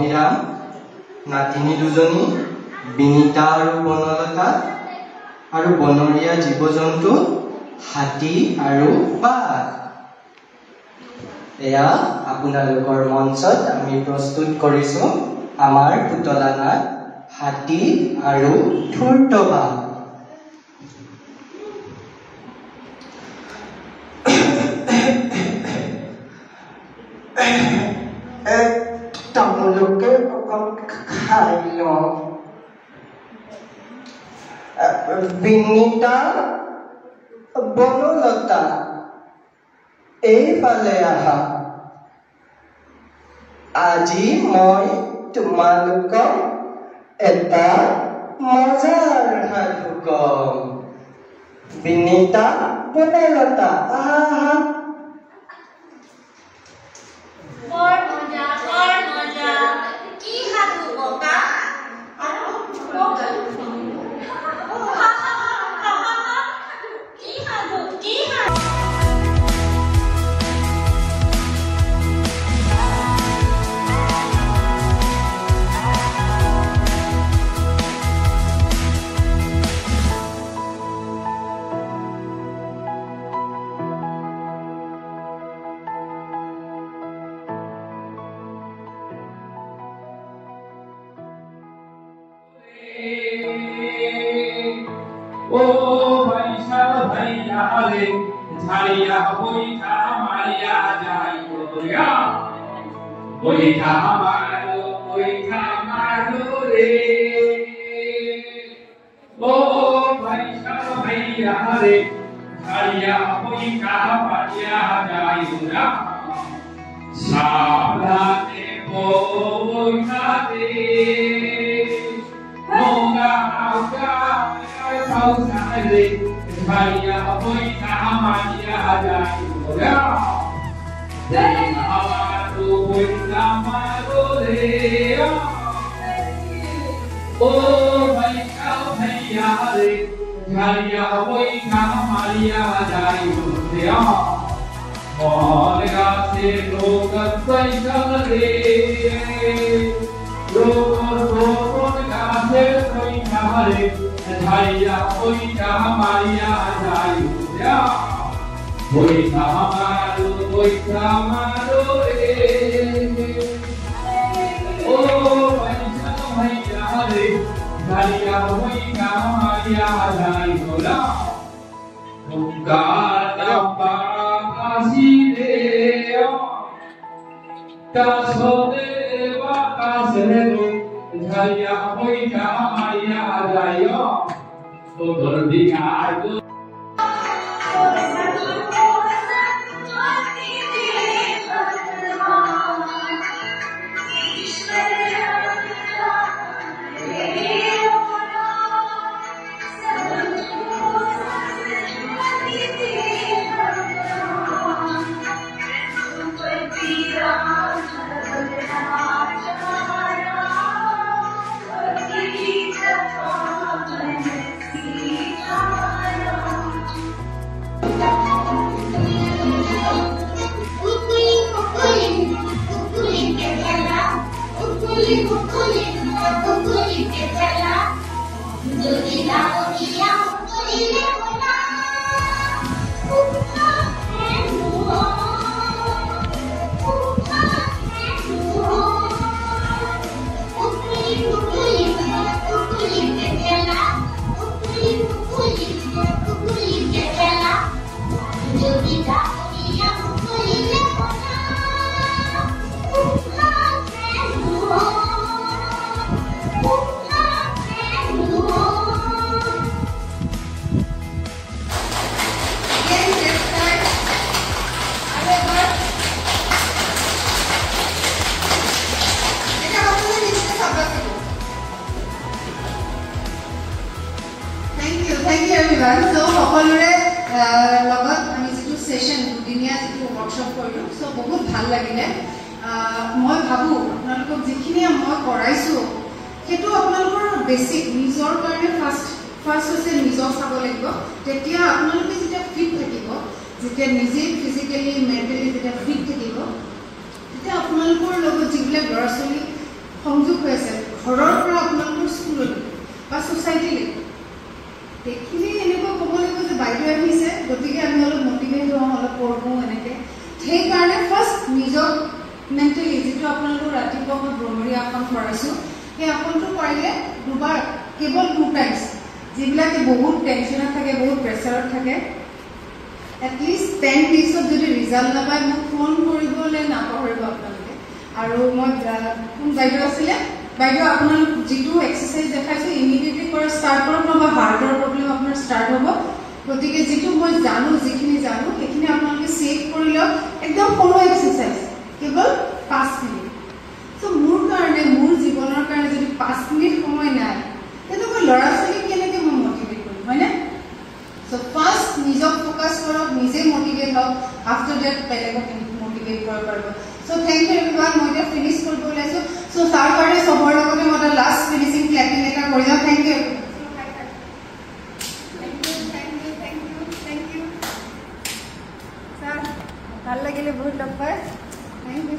মণিৰাম, নাতিনী দুজনী বিনীতা আৰু বনলতা, আৰু বনৰীয়া জীৱ-জন্তু হাতী আৰু বাঘ। এয়া আপোনালোকৰ মঞ্চত আমি প্ৰস্তুত কৰিছো আমাৰ পুতলা নাট হাতী আৰু ধূৰ্ত বাঘ। তেওঁলোকে অকল খাই লওঁ। বিনীতা, বনলতা, এইফালে আহা। আজি মই তোমালোকক এটা মজাৰ সাধু কম। বিনীতা, বনলতা, আহা আহা। বৰ মজা কি সাধু ককা? কি সাধু? ओ भैसा भैया रे झाड़िया बोईठा मारिया जाई गोया बोईठा मारो रे। ओ भैसा भैया रे झाड़िया बोईठा मारिया जाई गोया सावधाने बोईठा दे Moga आउगा Saudade, Maria, Moita, Maria, Maria, Amado, Moita, Maria, Oh, Maria, Maria, Maria, Moita, Maria, Maria, Oh, Legate, Logan, Saitale, Logan, Legate, Saitale, Maria, Moita, Maria, Maria, Moita, Maro, Oh, Maria, Maria, Maria, Moita, Maria, Maria, Nunca Pasideo, Caso de Bacasero, Maria, Moita, Maria, Maria, Todo dia সংযোগ হৈ আছে ঘৰৰ পৰা আপোনালোকৰ স্কুললৈ বা ছ'চাইটিলৈ দেখিলে এনেকুৱা ক'ব লাগিব যে বাইদেউ আহিছে গতিকে আমি অলপ মটিভেট হওঁ অলপ পঢ়োঁ এনেকৈ সেইকাৰণে ফাৰ্ষ্ট নিজক মেণ্টেলি যিটো আপোনালোকৰ ৰাতিপুৱা মই ভ্ৰমৰী আসন কৰাইছোঁ সেই আসনটো পাৰিলে দুবাৰ কেৱল 2 টাইমছ যিবিলাকে বহুত টেনশ্যনত থাকে বহুত প্ৰেছাৰত থাকে এটলিষ্ট 10 ডেইজত যদি ৰিজাল্ট নাপায় মোক ফোন কৰিবলৈ নাপাহৰিব আপোনালোকে আৰু মই কোন বাইদেউ আছিলে বাইদেউ আপোনালোক যিটো এক্সাৰচাইজ দেখাইছোঁ ইমিডিয়েটলি কৰা ষ্টাৰ্ট কৰক নহ'বা হাৰ্টৰ প্ৰব্লেম আপোনাৰ ষ্টাৰ্ট হ'ব গতিকে যিটো মই জানো যিখিনি জানো সেইখিনি আপোনালোকে ছেভ কৰি লওক একদম সৰু এক্সাৰচাইজ কেৱল 5 মিনিট চ' মোৰ কাৰণে মোৰ জীৱনৰ কাৰণে যদি 5 মিনিট সময় নাই তেন্তে মই ল'ৰা ছোৱালীক কেনেকৈ মই মটিভেট কৰিম হয়নে চ' ফাৰ্ষ্ট নিজক ফ'কাছ কৰক নিজে মটিভেট হওক আফটাৰ ডেট বেলেগক মটিভেট কৰিব পাৰিব চ' থেংক ইউ এভৰিৱান মই এতিয়া ফিনিছ কৰিব ওলাইছোঁ চ' তাৰ কাৰণে চবৰ লগতে মই এটা লাষ্ট ফিনিচিং ক্লেপিং এটা কৰি যাওঁ থেংক ইউ ভাল লাগিলে বহুত লগ পাই থেংক ইউ